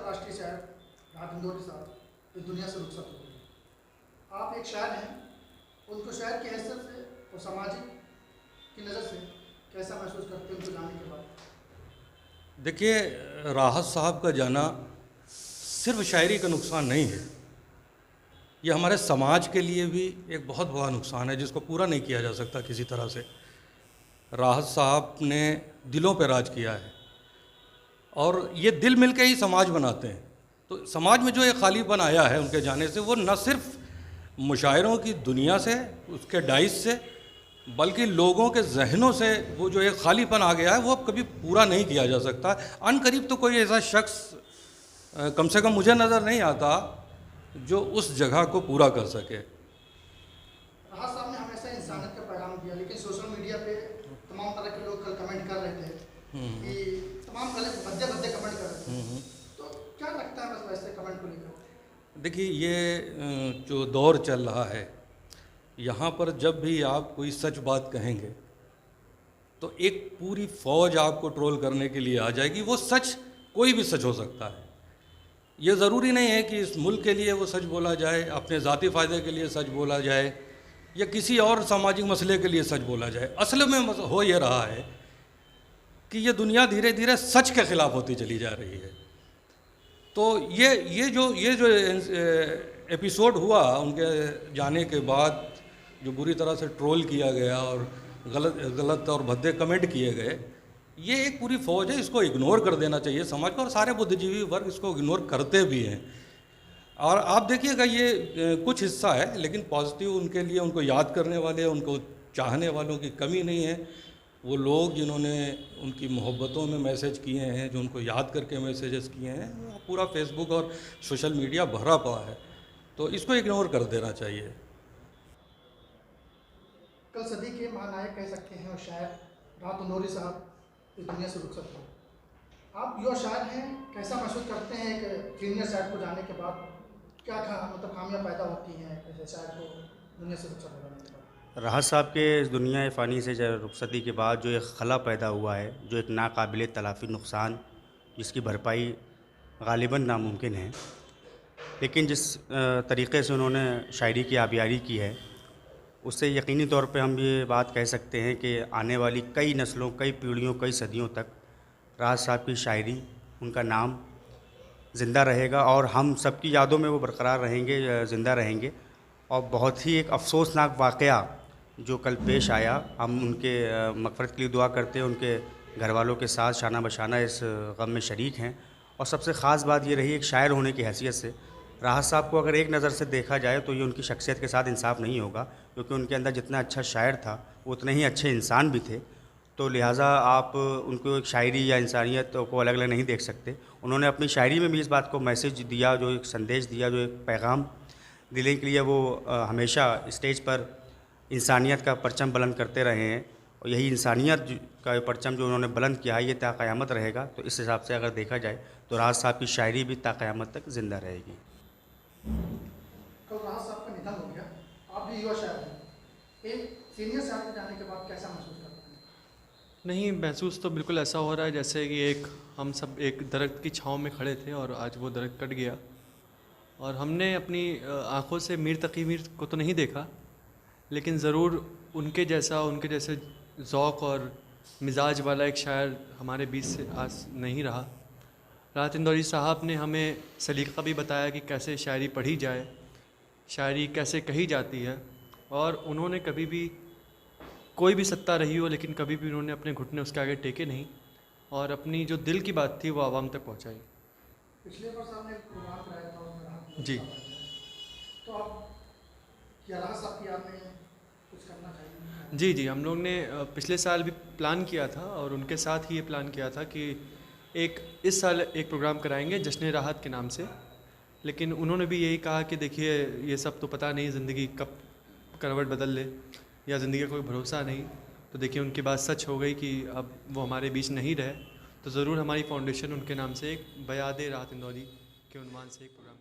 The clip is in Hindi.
अंतर्राष्ट्रीय शायर राहत इंदौरी साहब इस दुनिया से रुखसत हो गए। आप एक शायर हैं, उनको शायर की हैसियत से और सामाजिक की नज़र से कैसा महसूस करते हैं उनको जाने के बाद? देखिए, राहत साहब का जाना सिर्फ शायरी का नुकसान नहीं है, ये हमारे समाज के लिए भी एक बहुत बड़ा नुकसान है जिसको पूरा नहीं किया जा सकता किसी तरह से। राहत साहब ने दिलों पर राज किया है और ये दिल मिलके ही समाज बनाते हैं। तो समाज में जो एक खालीपन आया है उनके जाने से, वो न सिर्फ मुशायरों की दुनिया से, उसके डाइस से, बल्कि लोगों के जहनों से वो जो एक खालीपन आ गया है वो अब कभी पूरा नहीं किया जा सकता। अनकरीब तो कोई ऐसा शख्स कम से कम मुझे नज़र नहीं आता जो उस जगह को पूरा कर सके। राहत साहब ने हमेशा इंसानियत का पैगाम दिया, लेकिन सोशल मीडिया पे तमाम तरह के लोग कल कमेंट कर रहे थे कि तमाम गलत भद्दे भद्दे कमेंट कर रहे थे, तो क्या लगता है बस वैसे कमेंट को लेकर? देखिए, ये जो दौर चल रहा है, यहाँ पर जब भी आप कोई सच बात कहेंगे तो एक पूरी फ़ौज आपको ट्रोल करने के लिए आ जाएगी। वो सच कोई भी सच हो सकता है, ये ज़रूरी नहीं है कि इस मुल्क के लिए वो सच बोला जाए, अपने ज़ाती फ़ायदे के लिए सच बोला जाए या किसी और सामाजिक मसले के लिए सच बोला जाए। असल में हो ये रहा है कि ये दुनिया धीरे धीरे सच के ख़िलाफ़ होती चली जा रही है। तो ये जो एपिसोड हुआ उनके जाने के बाद, जो बुरी तरह से ट्रोल किया गया और गलत और भद्दे कमेंट किए गए, ये एक पूरी फ़ौज है, इसको इग्नोर कर देना चाहिए समाज को, और सारे बुद्धिजीवी वर्ग इसको इग्नोर करते भी हैं। और आप देखिएगा, ये कुछ हिस्सा है, लेकिन पॉजिटिव उनके लिए, उनको याद करने वाले, उनको चाहने वालों की कमी नहीं है। वो लोग जिन्होंने उनकी मोहब्बतों में मैसेज किए हैं, जो उनको याद करके मैसेजेस किए हैं, पूरा फेसबुक और सोशल मीडिया भरा पड़ा है, तो इसको इग्नोर कर देना चाहिए। कल सदी के महानायक कह सकते हैं और शायर राहत इंदौरी साहब इस दुनिया से रुखसत हो। आप युवा शायर हैं, कैसा महसूस करते हैं एक सीनियर शायर को जाने के बाद? क्या मतलब खामियां पैदा होती हैं ऐसे शायर को दुनिया से रुखसत हो जाने के बाद? राहत साहब के इस दुनिया फ़ानी से रुखसती के बाद जो एक खला पैदा हुआ है, जो एक नाकाबिल तलाफ़ी नुकसान, जिसकी भरपाई ग़ालिबन नामुमकिन है, लेकिन जिस तरीक़े से उन्होंने शायरी की आबियारी की है, उससे यकीनी तौर पे हम ये बात कह सकते हैं कि आने वाली कई नस्लों, कई पीढ़ियों, कई सदियों तक राहत साहब की शायरी, उनका नाम ज़िंदा रहेगा और हम सबकी यादों में वो बरक़रार रहेंगे, ज़िंदा रहेंगे। और बहुत ही एक अफ़सोसनाक वाक़या जो कल पेश आया, हम उनके मग़फ़िरत के लिए दुआ करते हैं, उनके घर वालों के साथ शाना बशाना इस गम में शरीक हैं। और सबसे ख़ास बात ये रही, एक शायर होने की हैसियत से राहत साहब को अगर एक नज़र से देखा जाए तो ये उनकी शख्सियत के साथ इंसाफ़ नहीं होगा, क्योंकि उनके अंदर जितना अच्छा शायर था वो उतने ही अच्छे इंसान भी थे। तो लिहाजा आप उनको एक शायरी या इंसानियत को अलग अलग नहीं देख सकते। उन्होंने अपनी शायरी में भी इस बात को मैसेज दिया, जो एक संदेश दिया, जो एक पैगाम देने के लिए वो हमेशा स्टेज पर इंसानियत का परचम बुलंद करते रहे हैं। और यही इंसानियत का परचम जो उन्होंने बुलंद किया है, ये ता क़यामत रहेगा। तो इस हिसाब से अगर देखा जाए तो राहत साहब की शायरी भी ता क़यामत तक ज़िंदा रहेगी। कल राहत साहब का निधन हो गया, आप भी युवा शायर हैं, एक सीनियर शायर के जाने के बाद कैसा महसूस करते हैं? नहीं, महसूस तो बिल्कुल ऐसा हो रहा है जैसे कि हम सब एक दरख्त की छाँव में खड़े थे और आज वो दरख्त कट गया, और हमने अपनी आँखों से मीर तकी मीर को तो नहीं देखा, लेकिन ज़रूर उनके जैसे ज़ौक़ और मिजाज वाला एक शायर हमारे बीच से आज नहीं रहा। राहत इंदौरी साहब ने हमें सलीक़ा भी बताया कि कैसे शायरी पढ़ी जाए, शायरी कैसे कही जाती है, और उन्होंने कभी भी, कोई भी सत्ता रही हो, लेकिन कभी भी उन्होंने अपने घुटने उसके आगे टेके नहीं और अपनी जो दिल की बात थी वो आवाम तक पहुंचाई। पिछले वर्ष आपने एक प्रोग्राम कराया था उसमें राहत इंदौरी जी। साहब आए थे। तो आप क्या राहत साहब की याद में कुछ करना चाहिए? जी, हम लोग ने पिछले साल भी प्लान किया था और उनके साथ ही ये प्लान किया था कि इस साल एक प्रोग्राम कराएंगे जश्न राहत के नाम से, लेकिन उन्होंने भी यही कहा कि देखिए, ये सब तो पता नहीं ज़िंदगी कब करवट बदल ले, या ज़िंदगी का कोई भरोसा नहीं। तो देखिए, उनकी बात सच हो गई कि अब वो हमारे बीच नहीं रहे, तो ज़रूर हमारी फाउंडेशन उनके नाम से एक बयाद राहत इंदौरी के उन्वान से एक प्रोग्राम